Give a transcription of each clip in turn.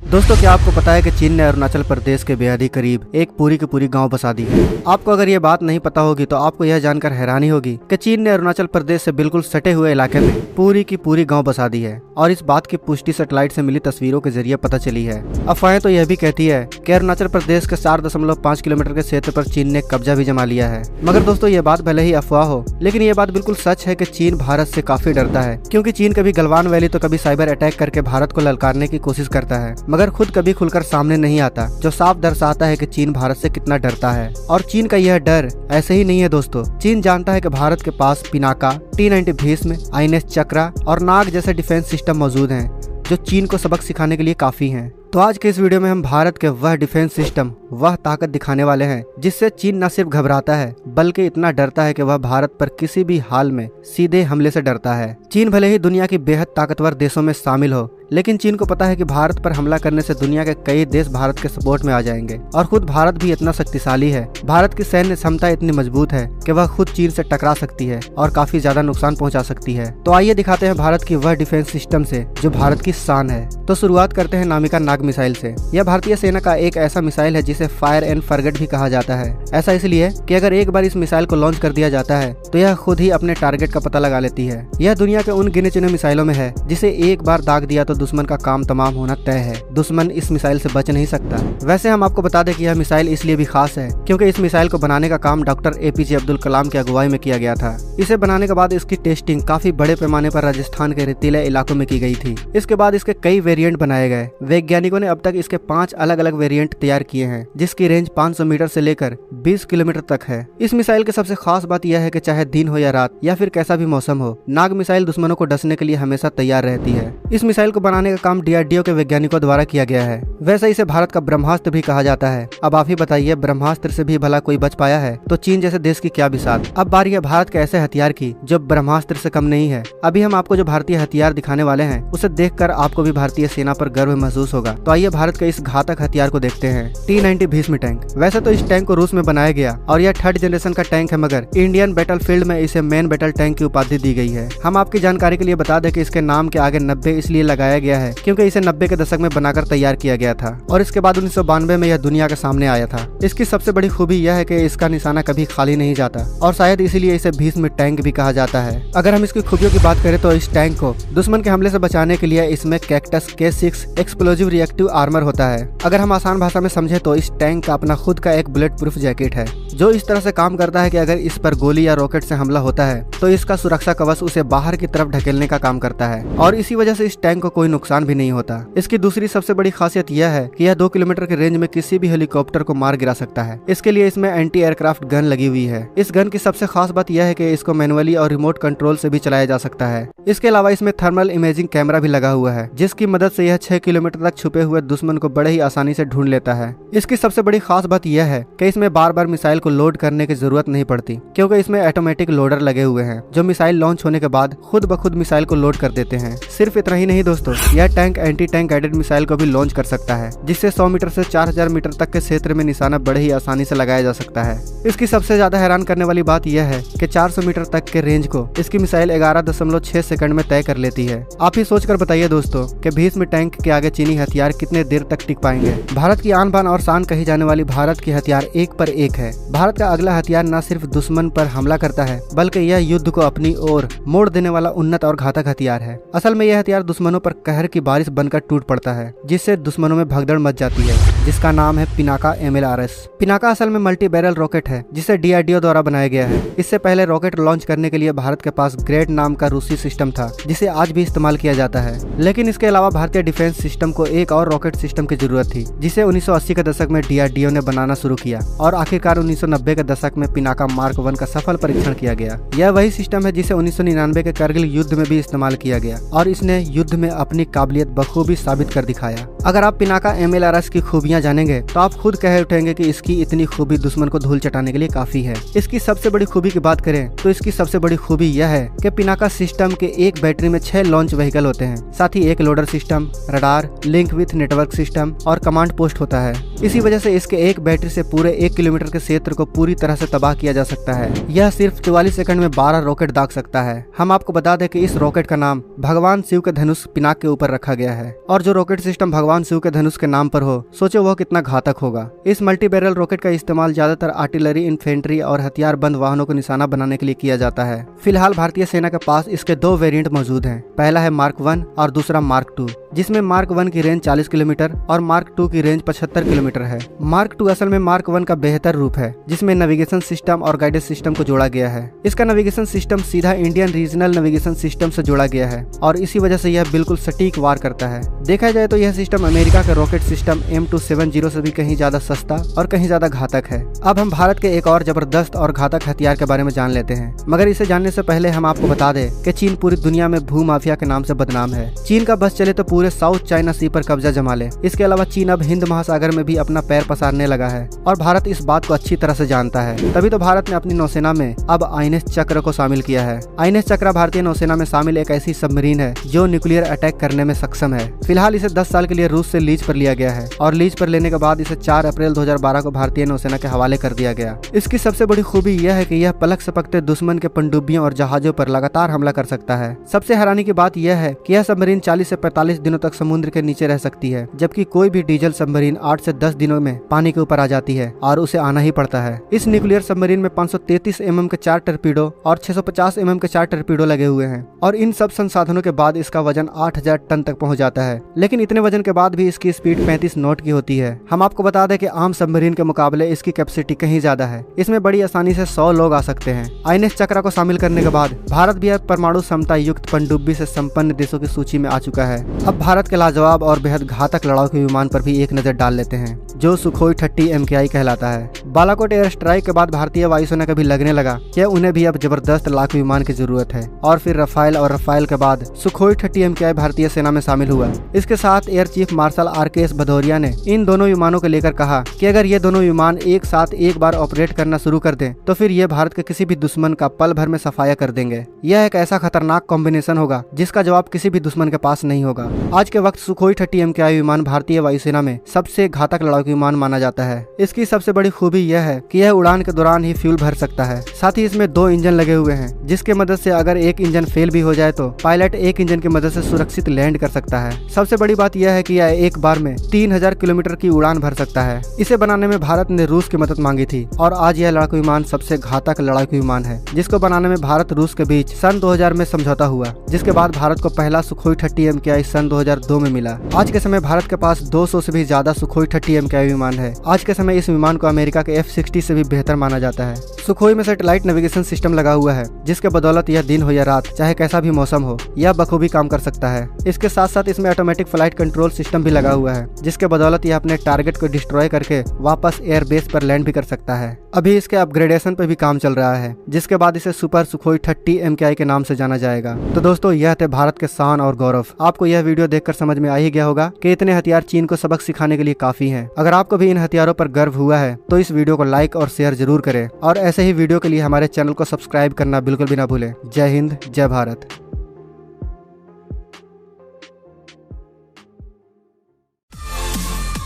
दोस्तों, क्या आपको पता है कि चीन ने अरुणाचल प्रदेश के बेहद ही करीब एक पूरी की पूरी गांव बसा दी है। आपको अगर ये बात नहीं पता होगी तो आपको यह जानकर हैरानी होगी कि चीन ने अरुणाचल प्रदेश से बिल्कुल सटे हुए इलाके में पूरी की पूरी गांव बसा दी है और इस बात की पुष्टि सैटेलाइट से मिली तस्वीरों के जरिए पता चली है। अफवाहें तो यह भी कहती है कि अरुणाचल प्रदेश के 4.5 किलोमीटर के क्षेत्र पर चीन ने कब्जा भी जमा लिया है। मगर दोस्तों, ये बात भले ही अफवाह हो, लेकिन ये बात बिल्कुल सच है कि चीन भारत से काफी डरता है, क्योंकि चीन कभी गलवान वैली तो कभी साइबर अटैक करके भारत को ललकारने की कोशिश करता है, मगर खुद कभी खुलकर सामने नहीं आता, जो साफ दर्शाता है कि चीन भारत से कितना डरता है। और चीन का यह डर ऐसे ही नहीं है दोस्तों। चीन जानता है कि भारत के पास पिनाका, T-90 भीष्म, INS चक्रा और नाग जैसे डिफेंस सिस्टम मौजूद हैं, जो चीन को सबक सिखाने के लिए काफी हैं। तो आज के इस वीडियो में हम भारत के वह डिफेंस सिस्टम, वह ताकत दिखाने वाले हैं जिससे चीन न सिर्फ घबराता है बल्कि इतना डरता है कि वह भारत पर किसी भी हाल में सीधे हमले से डरता है। चीन भले ही दुनिया की बेहद ताकतवर देशों में शामिल हो, लेकिन चीन को पता है कि भारत पर हमला करने से दुनिया के कई देश भारत के सपोर्ट में आ जाएंगे और खुद भारत भी इतना शक्तिशाली है, भारत की सैन्य क्षमता इतनी मजबूत है कि वह खुद चीन से टकरा सकती है और काफी ज्यादा नुकसान पहुंचा सकती है। तो आइए दिखाते हैं भारत की वह डिफेंस सिस्टम से जो भारत की शान है। तो शुरुआत करते हैं नामिका नाग मिसाइल से। यह भारतीय सेना का एक ऐसा मिसाइल है जिसे फायर एंड फॉरगेट भी कहा जाता है। ऐसा इसलिए कि अगर एक बार इस मिसाइल को लॉन्च कर दिया जाता है तो यह खुद ही अपने टारगेट का पता लगा लेती है। यह दुनिया के उन गिने चुने मिसाइलों में है जिसे एक बार दाग दिया तो दुश्मन का काम तमाम होना तय है। दुश्मन इस मिसाइल से बच नहीं सकता। वैसे हम आपको बता दें कि यह मिसाइल इसलिए भी खास है क्योंकि इस मिसाइल को बनाने का काम डॉक्टर APJ अब्दुल कलाम की अगुवाई में किया गया था। इसे बनाने के बाद इसकी टेस्टिंग काफी बड़े पैमाने पर राजस्थान के रेतीले इलाकों में की गई थी। इसके बाद इसके कई वेरिएंट बनाए गए। वैज्ञानिकों ने अब तक इसके 5 अलग अलग वेरिएंट तैयार किए हैं, जिसकी रेंज 500 मीटर से लेकर 20 किलोमीटर तक है। इस मिसाइल की सबसे खास बात यह है कि चाहे दिन हो या रात या फिर कैसा भी मौसम हो, नाग मिसाइल दुश्मनों को डसने के लिए हमेशा तैयार रहती है। इस मिसाइल को बनाने का काम DRDO के वैज्ञानिकों द्वारा किया गया है। वैसे इसे भारत का ब्रह्मास्त्र भी कहा जाता है। अब आप ही बताइए, ब्रह्मास्त्र से भी भला कोई बच पाया है तो चीन जैसे देश की क्या बिसात। अब बारी है भारत के ऐसे हथियार की जो ब्रह्मास्त्र से कम नहीं है। अभी हम आपको जो भारतीय हथियार दिखाने वाले हैं उसे देखकर आपको भी भारतीय सेना पर गर्व महसूस होगा। तो आइए भारत के इस घातक हथियार को देखते हैं, T-90 भीष्म टैंक। वैसे तो इस टैंक को रूस में बनाया गया और यह 3rd जनरेशन का टैंक है, मगर इंडियन बैटलफील्ड में इसे मेन बैटल टैंक की उपाधि दी गई है। हम आपकी जानकारी के लिए बता दें कि इसके नाम के आगे 90 इसलिए लगाया गया है क्योंकि इसे 90 के दशक में बनाकर तैयार किया गया था और इसके बाद 1992 में यह दुनिया के सामने आया था। इसकी सबसे बड़ी खूबी यह है कि इसका निशाना कभी खाली नहीं जाता और शायद इसीलिए इसे भीष्म टैंक भी कहा जाता है। अगर हम इसकी खूबियों की बात करें तो इस टैंक को दुश्मन के हमले से बचाने के लिए इसमें cactus K6 explosive reactive armour होता है। अगर हम आसान भाषा में समझे तो इस टैंक का अपना खुद का एक बुलेट प्रूफ जैकेट है जो इस तरह से काम करता है कि अगर इस पर गोली या रॉकेट से हमला होता है तो इसका सुरक्षा कवच उसे बाहर की तरफ ढकेलने का काम करता है और इसी वजह से इस टैंक को कोई नुकसान भी नहीं होता। इसकी दूसरी सबसे बड़ी खासियत यह है कि यह 2 किलोमीटर के रेंज में किसी भी हेलीकॉप्टर को मार गिरा सकता है। इसके लिए इसमें एंटी एयरक्राफ्ट गन लगी हुई है। इस गन की सबसे खास बात यह है कि इसको मैनुअली और रिमोट कंट्रोल से भी चलाया जा सकता है। इसके अलावा इसमें थर्मल इमेजिंग कैमरा भी लगा हुआ है जिसकी मदद से यह 6 किलोमीटर तक छुपे हुए दुश्मन को बड़े ही आसानी से ढूंढ लेता है। इसकी सबसे बड़ी खास बात यह है कि इसमें बार बार मिसाइल को लोड करने की जरूरत नहीं पड़ती क्योंकि इसमें ऑटोमेटिक लोडर लगे हुए हैं जो मिसाइल लॉन्च होने के बाद खुद ब खुद मिसाइल को लोड कर देते हैं। सिर्फ इतना ही नहीं दोस्तों, यह tank anti tank guided missile को भी लॉन्च कर सकता है जिससे 100 मीटर से 4000 मीटर तक के क्षेत्र में निशाना बड़े ही आसानी से लगाया जा सकता है। इसकी सबसे ज्यादा हैरान करने वाली बात यह है कि 400 मीटर तक के रेंज को इसकी मिसाइल 11.6 सेकंड में तय कर लेती है। आप ही सोचकर बताइए दोस्तों कि भीष्म टैंक के आगे चीनी हथियार कितने देर तक टिक पाएंगे। भारत की आन बान और शान कही जाने वाली भारत की हथियार एक पर एक है। भारत का अगला हथियार न सिर्फ दुश्मन पर हमला करता है बल्कि यह युद्ध को अपनी ओर मोड़ देने वाला उन्नत और घातक हथियार है। असल में यह हथियार दुश्मनों पर कहर की बारिश बनकर टूट पड़ता है जिससे दुश्मनों में भगदड़ मच जाती है, जिसका नाम है पिनाका MLRS। पिनाका असल में मल्टी बैरल रॉकेट है जिसे DRDO द्वारा बनाया गया है। इससे पहले रॉकेट लॉन्च करने के लिए भारत के पास ग्रेड नाम का रूसी सिस्टम था जिसे आज भी इस्तेमाल किया जाता है, लेकिन इसके अलावा भारतीय डिफेंस सिस्टम को एक और रॉकेट सिस्टम की जरूरत थी जिसे 1980 के दशक में DRDO ने बनाना शुरू किया और आखिरकार 1990 के दशक में पिनाका मार्क 1 का सफल परीक्षण किया गया। यह वही सिस्टम है जिसे 1999 के करगिल युद्ध में भी इस्तेमाल किया गया और इसने युद्ध में अपनी काबिलियत बखूबी साबित कर दिखाया। अगर आप पिनाका MLRS की खूबियां जानेंगे तो आप खुद कह उठेंगे कि इसकी इतनी खूबी दुश्मन को धूल चटाने के लिए काफी है। इसकी सबसे बड़ी खूबी की बात करें तो इसकी सबसे बड़ी खूबी यह है कि पिनाका सिस्टम के एक बैटरी में 6 लॉन्च व्हीकल होते हैं, साथ ही एक loader system, radar, link with network system और कमांड पोस्ट होता है। इसी वजह से इसके एक बैटरी से पूरे 1 किलोमीटर के क्षेत्र क्षेत्र को पूरी तरह से तबाह किया जा सकता है। यह सिर्फ 44 सेकंड में 12 रॉकेट दाग सकता है। हम आपको बता दें कि इस रॉकेट का नाम भगवान शिव के धनुष पिनाक के ऊपर रखा गया है, और जो रॉकेट सिस्टम भगवान शिव के धनुष के नाम पर हो, सोचो वह कितना घातक होगा। इस मल्टी बैरल रॉकेट का इस्तेमाल ज्यादातर आर्टिलरी, इन्फेंट्री और हथियार बंद वाहनों को निशाना बनाने के लिए किया जाता है। फिलहाल भारतीय सेना के पास इसके 2 वेरिएंट मौजूद हैं। पहला है मार्क 1 और दूसरा मार्क 2, जिसमें मार्क 1 की रेंज 40 किलोमीटर और मार्क 2 की रेंज 75 किलोमीटर है। मार्क 2 असल में मार्क 1 का बेहतर रूप है, जिसमें नेविगेशन सिस्टम और गाइडेंस सिस्टम को जोड़ा गया है। इसका नेविगेशन सिस्टम सीधा इंडियन रीजनल नेविगेशन सिस्टम से जोड़ा गया है और इसी वजह से यह बिल्कुल सटीक वार करता है। देखा जाए तो यह सिस्टम अमेरिका के रॉकेट सिस्टम M270 से भी कहीं ज्यादा सस्ता और कहीं ज्यादा घातक है। अब हम भारत के एक और जबरदस्त और घातक हथियार के बारे में जान लेते हैं, मगर इसे जानने से पहले हम आपको बता दें कि चीन पूरी दुनिया में भू माफिया के नाम से बदनाम है। चीन का बस चले तो पूरे साउथ चाइना सी पर कब्जा जमा ले। इसके अलावा चीन अब हिंद महासागर में भी अपना पैर पसारने लगा है और भारत इस बात को अच्छी तरह से जानता है। तभी तो भारत ने अपनी नौसेना में अब INS चक्र को शामिल किया है। INS चक्र भारतीय नौसेना में शामिल एक ऐसी सबमरीन है जो न्यूक्लियर अटैक करने में सक्षम है। फिलहाल इसे 10 साल के लिए रूस से लीज पर लिया गया है और लीज पर लेने के बाद इसे 4 अप्रैल 2012 को भारतीय नौसेना के हवाले कर दिया गया। इसकी सबसे बड़ी खूबी यह है कि यह पलक झपकते दुश्मन के पनडुब्बियों और जहाजों पर लगातार हमला कर सकता है। सबसे हैरानी की बात यह है कि यह सबमरीन 40 से 45 दिनों तक समुद्र के नीचे रह सकती है, जबकि कोई भी डीजल सबमरीन 8 से 10 दिनों में पानी के ऊपर आ जाती है और उसे आना ही पड़ता है। इस न्यूक्लियर सबमरीन में 533 mm के 4 टर्पीडो और 650 mm के 4 टर्पीडो लगे हुए हैं और इन सब संसाधनों के बाद इसका वजन 8000 टन तक पहुंच जाता है। लेकिन इतने वजन के बाद भी इसकी स्पीड 35 नॉट की होती है। हम आपको बता दें कि आम सबमरीन के मुकाबले इसकी कैपेसिटी कहीं ज्यादा है। इसमें बड़ी आसानी से 100 लोग आ सकते हैं। INS चक्र को शामिल करने के बाद भारत भी अब परमाणु क्षमता युक्त पनडुब्बी से संपन्न देशों की सूची में आ चुका है। अब भारत के लाजवाब और बेहद घातक लड़ाकू विमान पर भी एक नजर डाल लेते हैं, जो सुखोई 30 MKI कहलाता है। बालाकोट एयर स्ट्राइक के बाद भारतीय वायुसेना को भी लगने लगा कि उन्हें भी अब जबरदस्त लड़ाकू विमान की जरूरत है और फिर रफाल और रफाल के बाद सुखोई 30 MKI भारतीय सेना में शामिल हुआ। इसके साथ air chief marshal RKS Bhadauria ने इन दोनों विमानों को लेकर कहा कि अगर ये दोनों विमान एक साथ एक बार ऑपरेट करना शुरू कर दें तो फिर ये भारत के किसी भी दुश्मन का पल भर में सफाया कर देंगे। यह एक ऐसा खतरनाक कॉम्बिनेशन होगा जिसका जवाब किसी भी दुश्मन के पास नहीं होगा। आज के वक्त सुखोई 30 MKI विमान भारतीय वायुसेना में सबसे घातक लड़ाकू विमान माना जाता है। इसकी सबसे बड़ी खूबी यह है कि यह उड़ान के दौरान ही फ्यूल भर सकता है। साथ ही इसमें 2 इंजन लगे हुए हैं, जिसके मदद से अगर एक इंजन फेल भी हो जाए तो पायलट एक इंजन की मदद से सुरक्षित लैंड कर सकता है। सबसे बड़ी बात यह है कि यह एक बार में 3000 किलोमीटर की उड़ान भर सकता है। इसे बनाने में भारत ने रूस की मदद मांगी थी और आज यह लड़ाकू विमान सबसे घातक लड़ाकू विमान है, जिसको बनाने में भारत रूस के बीच सन 2000 में समझौता हुआ, जिसके बाद भारत को पहला सुखोई 30 MKI सन 2002 में मिला। आज के समय भारत के पास 200 से भी ज्यादा सुखोई 30 MKI विमान है। आज के समय इस विमान को अमेरिका के F-60 से भी बेहतर माना जाता है। सुखोई में सैटेलाइट नेविगेशन सिस्टम लगा हुआ है, जिसके बदौलत यह दिन हो या रात, चाहे कैसा भी मौसम हो, यह बखूबी काम कर सकता है। इसके साथ साथ इसमें ऑटोमेटिक फ्लाइट कंट्रोल सिस्टम भी लगा हुआ है, जिसके बदौलत यह अपने टारगेट को डिस्ट्रॉय करके वापस एयरबेस पर लैंड भी कर सकता है। अभी इसके अपग्रेडेशन पे भी काम चल रहा है, जिसके बाद इसे सुपर सुखोई 30 MKI के नाम से जाना जाएगा। तो दोस्तों, यह थे भारत के शान और गौरव। आपको यह वीडियो देखकर समझ में आ ही गया होगा कि इतने हथियार चीन को सबक सिखाने के लिए काफी हैं। अगर आपको भी इन हथियारों पर गर्व हुआ है तो इस वीडियो को लाइक और शेयर जरूर करें और ऐसे ही वीडियो के लिए हमारे चैनल को सब्सक्राइब करना बिल्कुल भी ना भूलें। जय हिंद, जय भारत।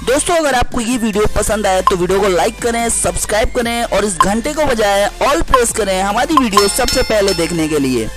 दोस्तों, अगर आपको ये वीडियो पसंद आए तो वीडियो को लाइक करें, सब्सक्राइब करें और इस घंटे को बजाय ऑल प्रेस करें हमारी वीडियो सबसे पहले देखने के लिए।